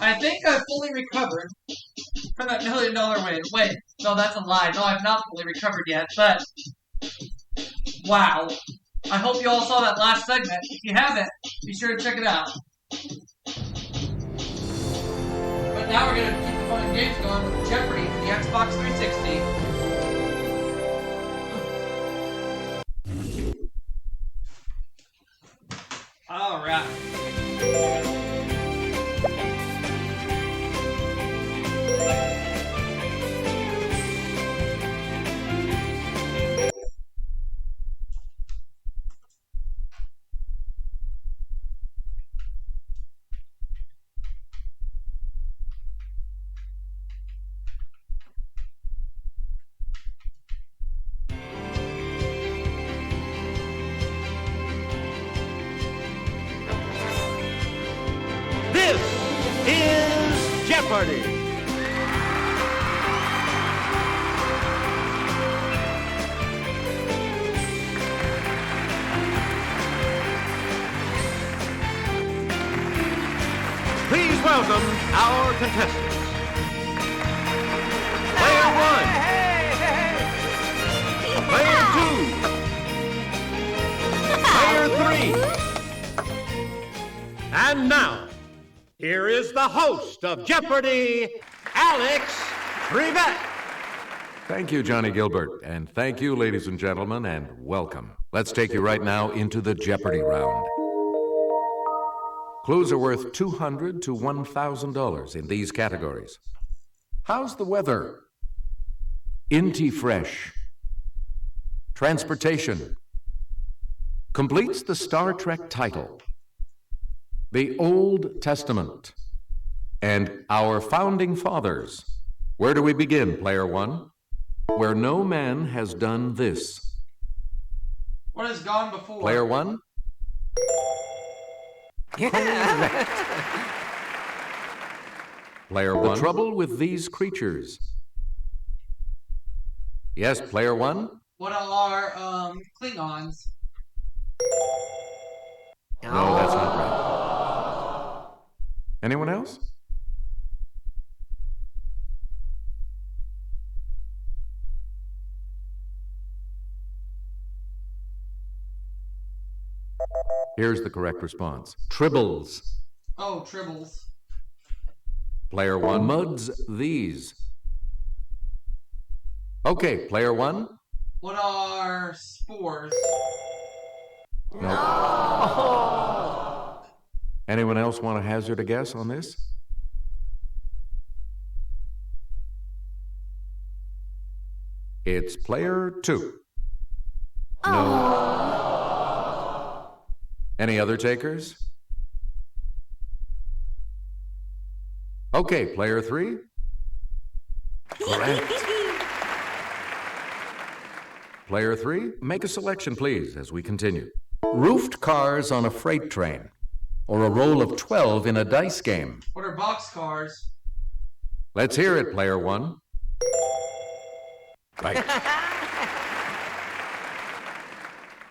I think I've fully recovered from that $1 million win. Wait, no, that's a lie. No, I've not fully recovered yet, but wow. I hope you all saw that last segment. If you haven't, be sure to check it out. But now we're going to keep the fun and games going with Jeopardy for the Xbox 360. Alright. This is Jeopardy! Please welcome our contestants. Player one. Player two. Player three. And now, here is the host of Jeopardy, Alex Trevette. Thank you, Johnny Gilbert, and thank you, ladies and gentlemen, and welcome. Let's take you right now into the Jeopardy round. Clues are worth $200 to $1,000 in these categories. How's the weather? Inty fresh. Transportation. Completes the Star Trek title. The Old Testament. And our founding fathers. Where do we begin, player one? Where no man has done this. What has gone before? Player one? Correct. Player one. The trouble with these creatures. Yes, player one? What are, Klingons? No, that's not right. Anyone else? Here's the correct response. Tribbles. Oh, tribbles. Player one. Muds these. Okay, player one. What are spores? No. Anyone else want to hazard a guess on this? It's player two. No. Any other takers? Okay, player three. Correct. Player three, make a selection, please, as we continue. Roofed cars on a freight train, or a roll of 12 in a dice game. What are boxcars? Let's hear it, player one. Right.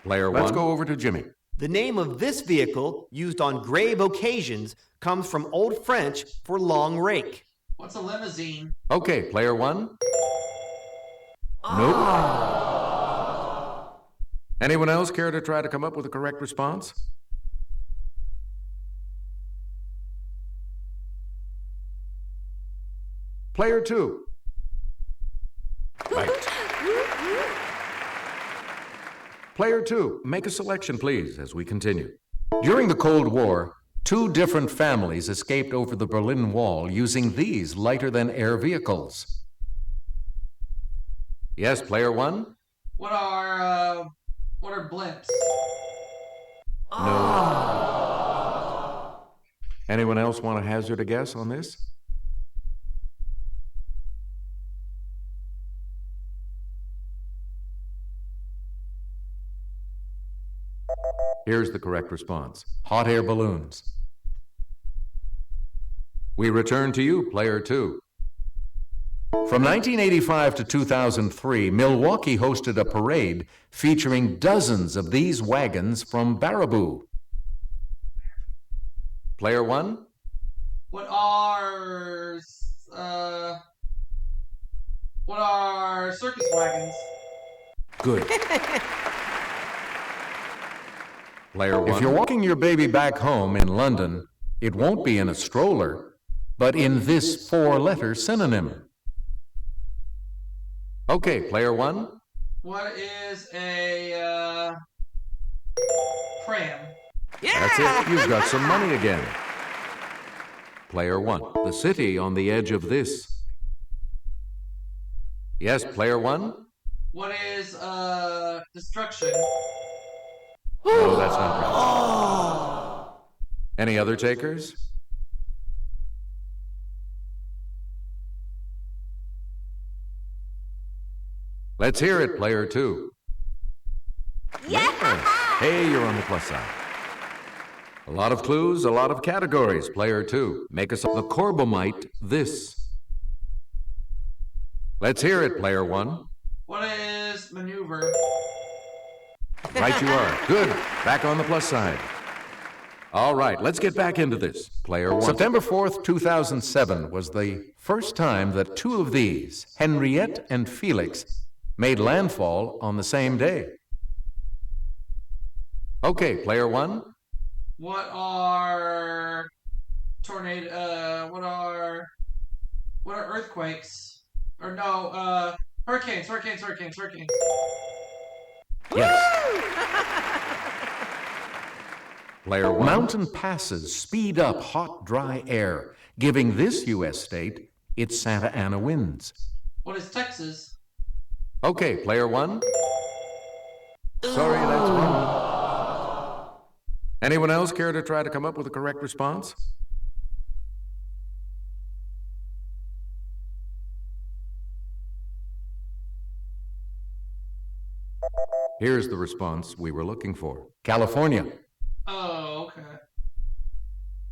Player one. Let's go over to Jimmy. The name of this vehicle, used on grave occasions, comes from Old French for long rake. What's a limousine? Okay, player one. Nope. Anyone else care to try to come up with a correct response? Player two. Right. Player two, make a selection, please, as we continue. During the Cold War, two different families escaped over the Berlin Wall using these lighter-than-air vehicles. Yes, player one? What are blimps? No. Anyone else want to hazard a guess on this? Here's the correct response. Hot air balloons. We return to you, player two. From 1985 to 2003, Milwaukee hosted a parade featuring dozens of these wagons from Baraboo. Player one? What are circus wagons? Good. Player 1. If you're walking your baby back home in London, it won't be in a stroller, but in this 4-letter synonym. Okay, Player 1. What is a pram? That's it. You've got some money again. Player 1. The city on the edge of this. Yes, Player 1. What is destruction? No, that's not right. Any other takers? Let's hear it, Player 2. Yeah! Hey, you're on the plus side. A lot of clues, a lot of categories, Player 2. Make us the Corbomite this. Let's hear it, Player 1. What is maneuver? Right you are. Good. Back on the plus side. All right, let's get back into this. Player 1. September 4th, 2007 was the first time that two of these, Henriette and Felix, made landfall on the same day. Okay, Player 1. What are tornado? What are earthquakes? Or no, hurricanes. Yes. Player 1. Mountain passes speed up hot, dry air, giving this U.S. state its Santa Ana winds. What is Texas? Okay, Player 1. Sorry, that's wrong. Anyone else care to try to come up with a correct response? Here's the response we were looking for. California. Oh, okay.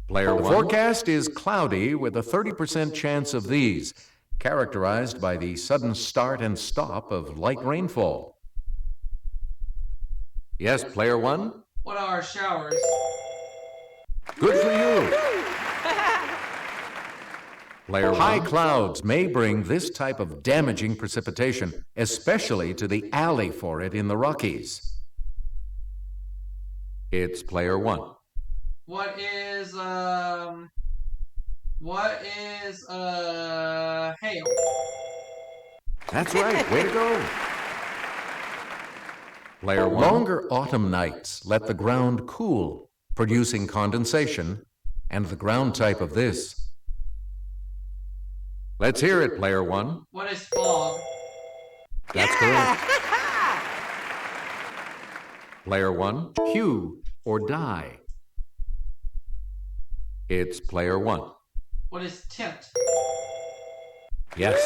Player 1. The forecast is cloudy with a 30% chance of these, characterized by the sudden start and stop of light rainfall. Yes, Player 1. What are showers? Good for you. Player 1. High clouds may bring this type of damaging precipitation, especially to the alley for it in the Rockies. It's Player 1. What is hail? That's right. Way to go. Player 1. Longer autumn nights let the ground cool, producing condensation, and the ground type of this. Let's hear it, Player 1. What is fog? That's correct. Player 1. Hue or dye. It's Player 1. What is tint? Yes.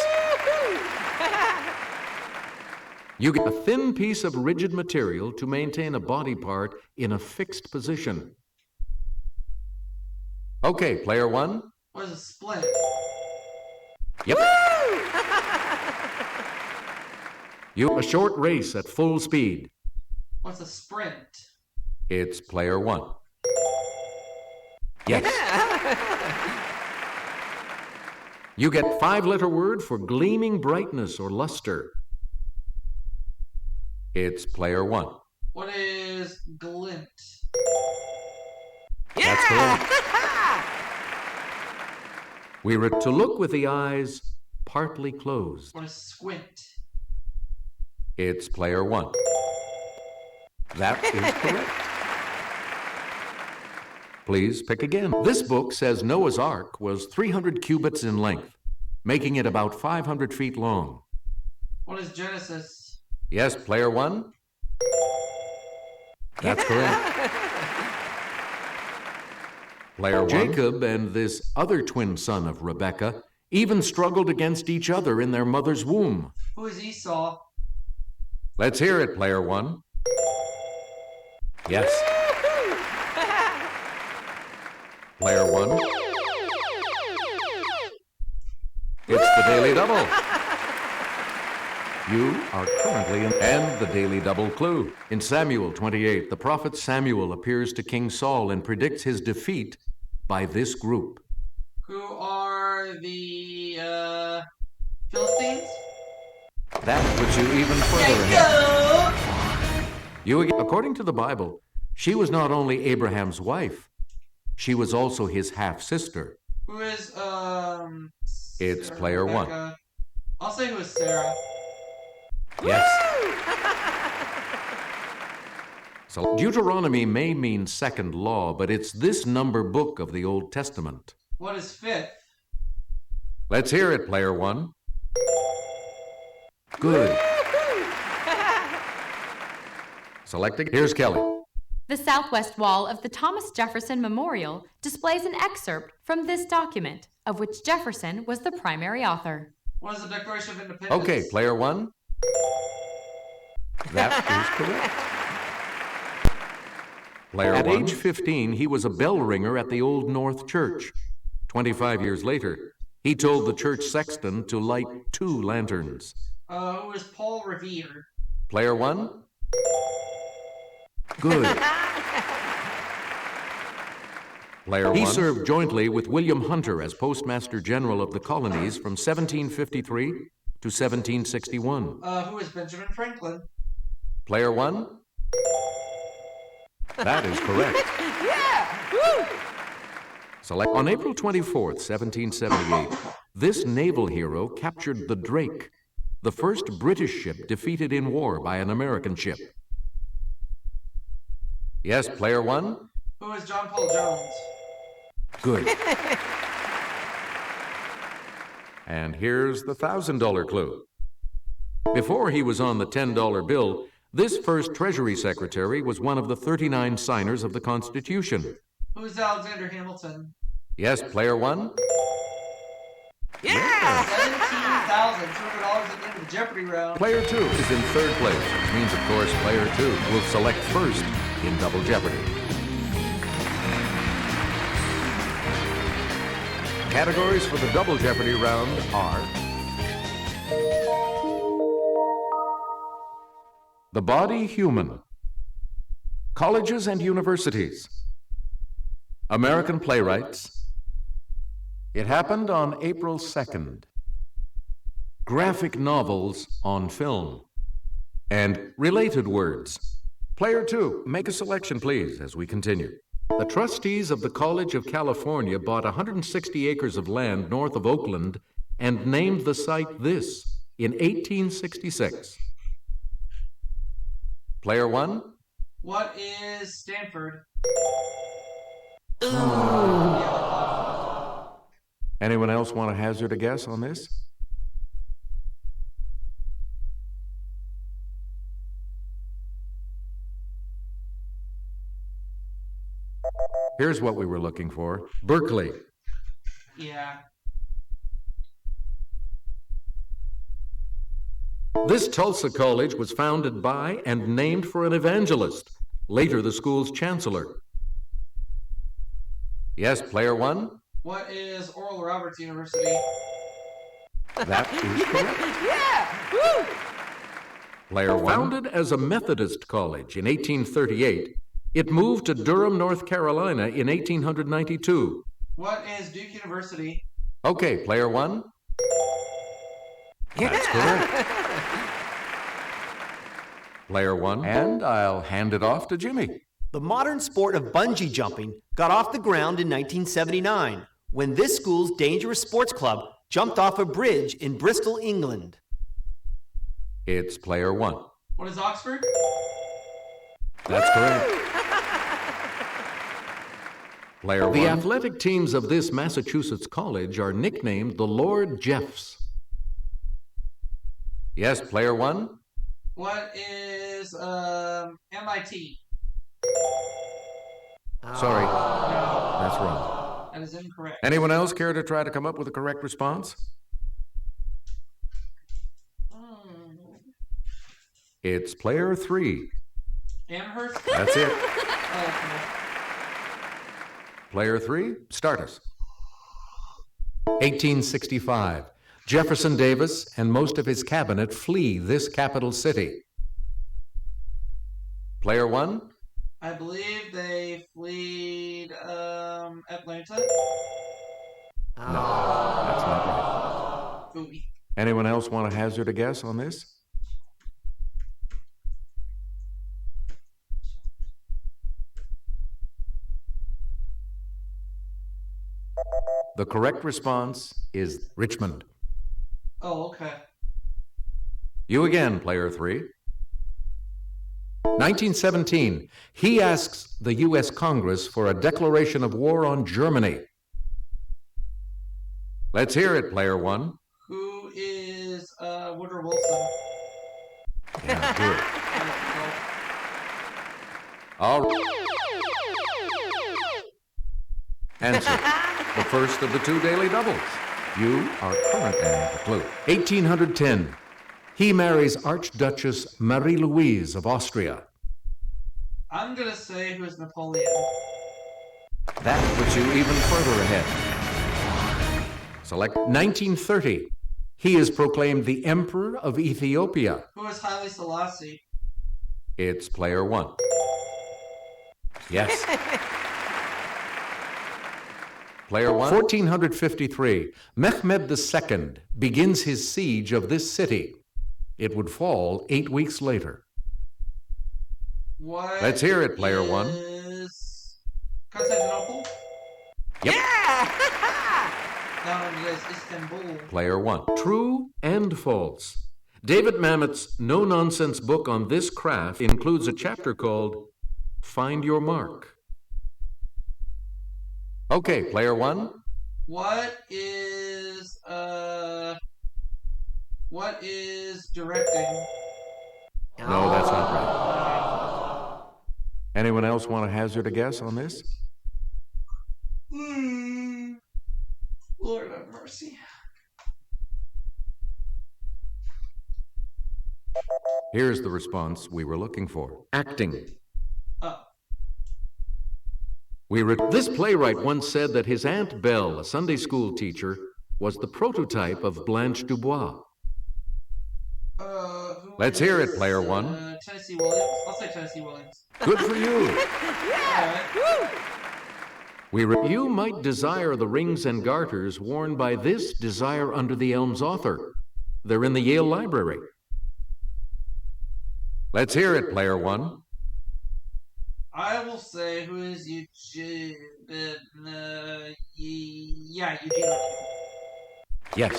You get a thin piece of rigid material to maintain a body part in a fixed position. Okay, Player 1. What is a splint? Yep. A short race at full speed. What's a sprint? It's Player 1. Yes. You get 5-letter word for gleaming brightness or luster. It's Player 1. What is glint? That's correct. We were to look with the eyes partly closed. What is squint? It's Player 1. That is correct. Please pick again. This book says Noah's Ark was 300 cubits in length, making it about 500 feet long. What is Genesis? Yes, Player 1. That's correct. Player 1. Jacob and this other twin son of Rebekah even struggled against each other in their mother's womb. Who is Esau? Let's hear it, Player 1. Yes. Player 1. It's the Daily Double. You are currently in... And the Daily Double clue. In Samuel 28, the prophet Samuel appears to King Saul and predicts his defeat by this group. Who are the Philistines? That puts you even further ahead. According to the Bible, she was not only Abraham's wife, she was also his half-sister. Who is, It's Sarah, player Rebecca. one. I'll say who is Sarah. Yes. So Deuteronomy may mean second law, but it's this number book of the Old Testament. What is fifth? Let's hear it, player one. Good. Selecting. Here's Kelly. The southwest wall of the Thomas Jefferson Memorial displays an excerpt from this document, of which Jefferson was the primary author. What is the Declaration of Independence? Okay, player one. That is correct. At age 15, he was a bell ringer at the Old North Church. 25 years later, he told the church sexton to light 2 lanterns. Who is Paul Revere? Player one. Good. Player one. He served jointly with William Hunter as Postmaster General of the colonies from 1753 to 1761. Who is Benjamin Franklin? Player one. That is correct. Select. On April 24th, 1778, this naval hero captured the Drake, the first British ship defeated in war by an American ship. Yes, player one. Who is John Paul Jones? Good. And here's the $1,000 clue. Before he was on the $10 bill, this first Treasury Secretary was one of the 39 signers of the Constitution. Who is Alexander Hamilton? Yes, player one. $17,200 at the end of the Jeopardy round. Player two is in third place, which means, of course, player two will select first in Double Jeopardy. Categories for the Double Jeopardy round are the body human, colleges and universities, American playwrights, it happened on April 2nd, graphic novels on film, and related words. Player two, make a selection, please, as we continue. The trustees of the College of California bought 160 acres of land north of Oakland and named the site this in 1866. Player one. What is Stanford? Anyone else want to hazard a guess on this? Here's what we were looking for. Berkeley. Yeah. This Tulsa college was founded by and named for an evangelist, later the school's chancellor. Yes, player one? What is Oral Roberts University? That is correct. Player one. Founded as a Methodist college in 1838, it moved to Durham, North Carolina in 1892. What is Duke University? Okay, player one. That's correct. Player one. And I'll hand it off to Jimmy. The modern sport of bungee jumping got off the ground in 1979 when this school's dangerous sports club jumped off a bridge in Bristol, England. It's player one. What is Oxford? That's correct. Player one. The athletic teams of this Massachusetts college are nicknamed the Lord Jeffs. Yes, player one. What is MIT? Sorry, that's wrong. That is incorrect. Anyone else care to try to come up with a correct response? It's player three. Amherst? That's it. Okay. Player three, start us. 1865. Jefferson Davis and most of his cabinet flee this capital city. Player one? I believe they fled Atlanta. No, that's not right. Ooh. Anyone else want to hazard a guess on this? The correct response is Richmond. Oh, okay. You again, player 3. 1917, he asks the U.S. Congress for a declaration of war on Germany. Let's hear it, player 1. Who is Woodrow Wilson? Yeah, good. All right. Answer. The first of the 2 daily doubles. You are current and the clue. 1810. He marries Archduchess Marie-Louise of Austria. I'm gonna say who is Napoleon. That puts you even further ahead. Select 1930. He is proclaimed the Emperor of Ethiopia. Who is Haile Selassie? It's player 1. Yes. Player 1. 1453. Mehmed II begins his siege of this city. It would fall 8 weeks later. What? Let's hear it, player 1. Is Constantinople? Yep. No, it is Istanbul. Player 1. True and false. David Mamet's no-nonsense book on this craft includes a chapter called Find Your Mark. Okay, player 1. What is directing? No, that's not right. Anyone else want to hazard a guess on this? Lord have mercy. Here's the response we were looking for. Acting. Oh. This playwright once said that his Aunt Belle, a Sunday school teacher, was the prototype of Blanche Dubois. Let's hear it, player 1. Tennessee Williams. I'll say Tennessee Williams. Good for you. Yeah. You might desire the rings and garters worn by this Desire Under the Elms author. They're in the Yale Library. Let's hear it, player 1. I will say who is Eugene. Eugene. Yes.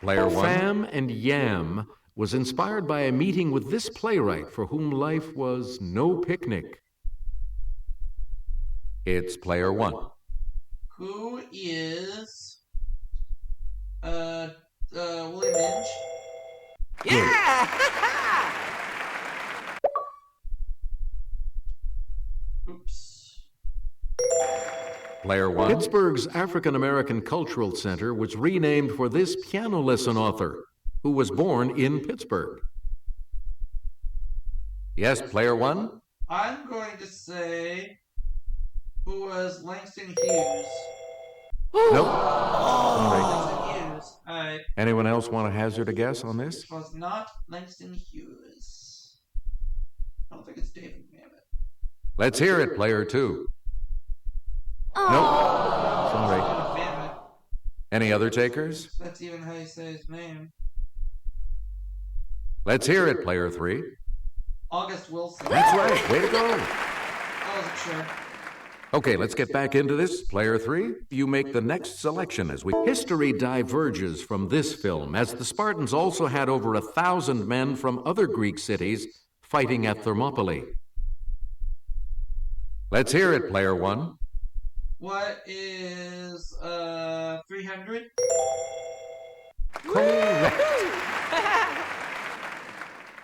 Player 1. Fam and Yam was inspired by a meeting with this playwright for whom life was no picnic. It's player 1. Who is William Minge? Yeah! Oops. Player 1. Pittsburgh's African American Cultural Center was renamed for this piano lesson author, who was born in Pittsburgh. Yes, player 1? I'm going to say who was Langston Hughes. Nope. Langston Hughes. Alright. Anyone else want to hazard a guess on this? It was not Langston Hughes. I don't think it's David Mamet. Let's hear it, player 2. Nope. Sorry. Mamet. Any other takers? That's even how you say his name. Let's hear it, player 3. August Wilson. That's right. Way to go. I wasn't sure. Okay, let's get back into this. Player 3, you make the next selection as history diverges from this film, as the Spartans also had over 1,000 men from other Greek cities fighting at Thermopylae. Let's hear it, player 1. What is 300? Correct.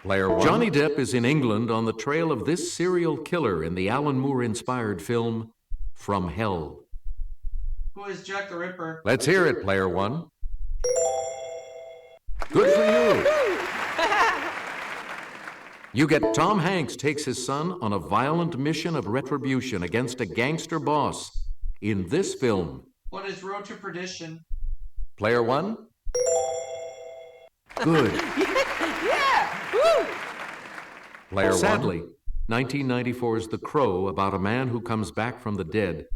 Player 1. Johnny Depp is in England on the trail of this serial killer in the Alan Moore-inspired film From Hell. Who is Jack the Ripper? Let's hear it, player 1. Good for you. You get Tom Hanks takes his son on a violent mission of retribution against a gangster boss in this film. What is Road to Perdition? Player 1. Good. Player 1. Sadly, 1994's The Crow, about a man who comes back from the dead,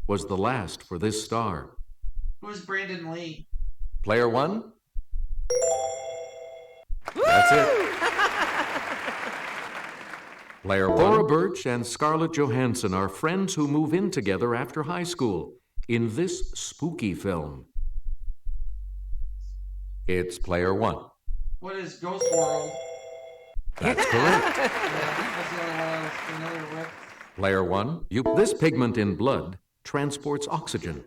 was the last for this star? Who's Brandon Lee? Player one? That's it. Player one. Laura Birch and Scarlett Johansson are friends who move in together after high school in this spooky film. It's player one. What is Ghost World? That's correct. Yeah, that's the only one I was familiar with. Player one, this pigment in blood transports oxygen.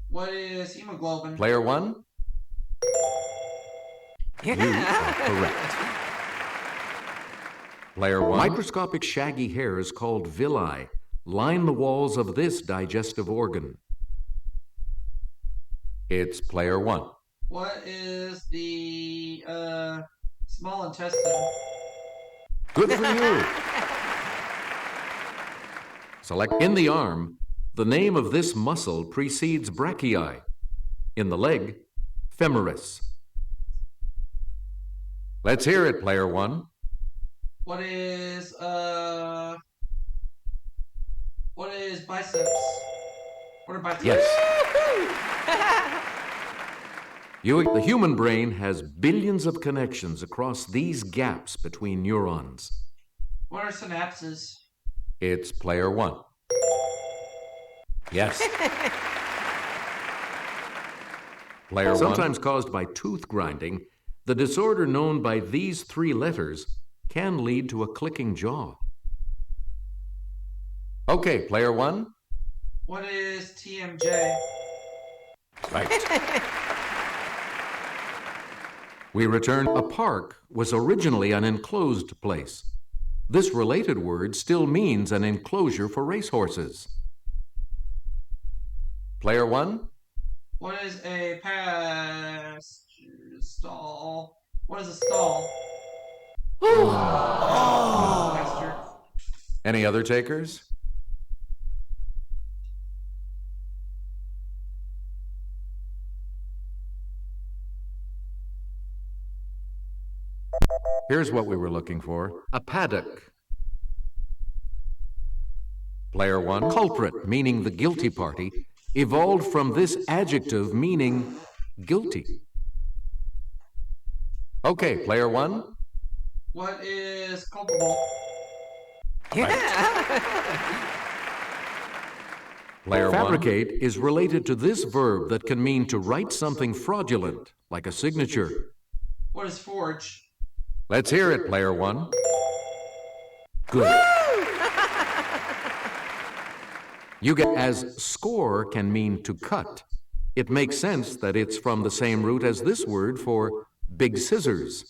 What is hemoglobin? Player one? You are correct. Player one. Microscopic shaggy hairs called villi line the walls of this digestive organ. It's player one. What is the small intestine? Good for you. Select in the arm. The name of this muscle precedes brachii. In the leg, femoris. Let's hear it, player one. What is biceps? What are biceps? Yes. The human brain has billions of connections across these gaps between neurons. What are synapses? It's player one. Yes. Player one. Sometimes caused by tooth grinding, the disorder known by these three letters can lead to a clicking jaw. Okay, player one. What is TMJ? Right. We return. A park was originally an enclosed place. This related word still means an enclosure for racehorses. Player one. What is a stall? What is a stall? Pasture. Any other takers? Here's what we were looking for. A paddock. Player one. Culprit, meaning the guilty party, evolved from this adjective meaning guilty. Okay, player one. What is culpable? Player fabricate one. Is related to this verb that can mean to write something fraudulent, like a signature. What is forge? Let's hear it, player one. Good. You get as score can mean to cut. It makes sense that it's from the same root as this word for big scissors.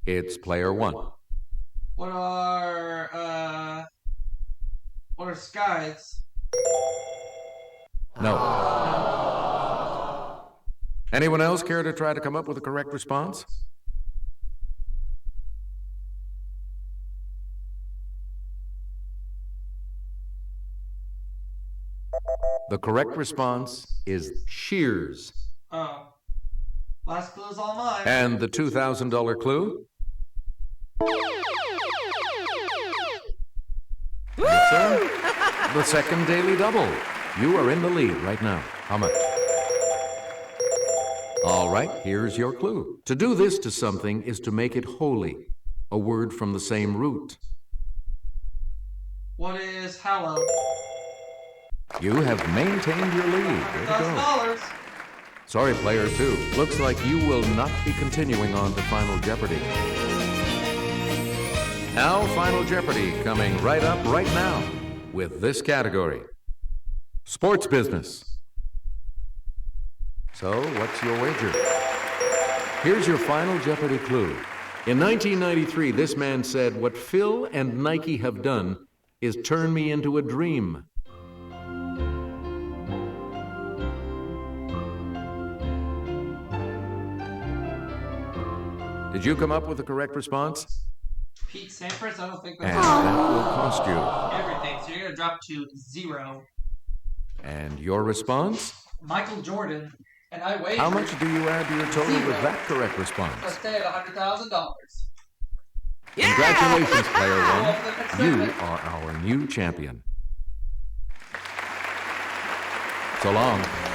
It's player one. What are skies? No. Anyone else care to try to come up with a correct response? The correct response is shears. Oh. Last clue is all mine. And the $2,000 clue? Yes, sir. The second daily double. You are in the lead right now. How much? All right, here's your clue. To do this to something is to make it holy, a word from the same root. What is hallow? You have maintained your lead. Way to go. $1,000. Sorry, player two. Looks like you will not be continuing on to Final Jeopardy. Now, Final Jeopardy coming right up right now with this category. Sports business. So, what's your wager? Here's your Final Jeopardy clue. In 1993, this man said, "What Phil and Nike have done is turn me into a dream." Did you come up with the correct response? Pete Sampras? I don't think And that's that will cost you. everything. So you're going to drop to 0. And your response? Michael Jordan. And I wagered. How much do you add to your total 0. with that correct So response? stay at $100,000. Congratulations, player Well, one. the next You segment. are our new champion. So long.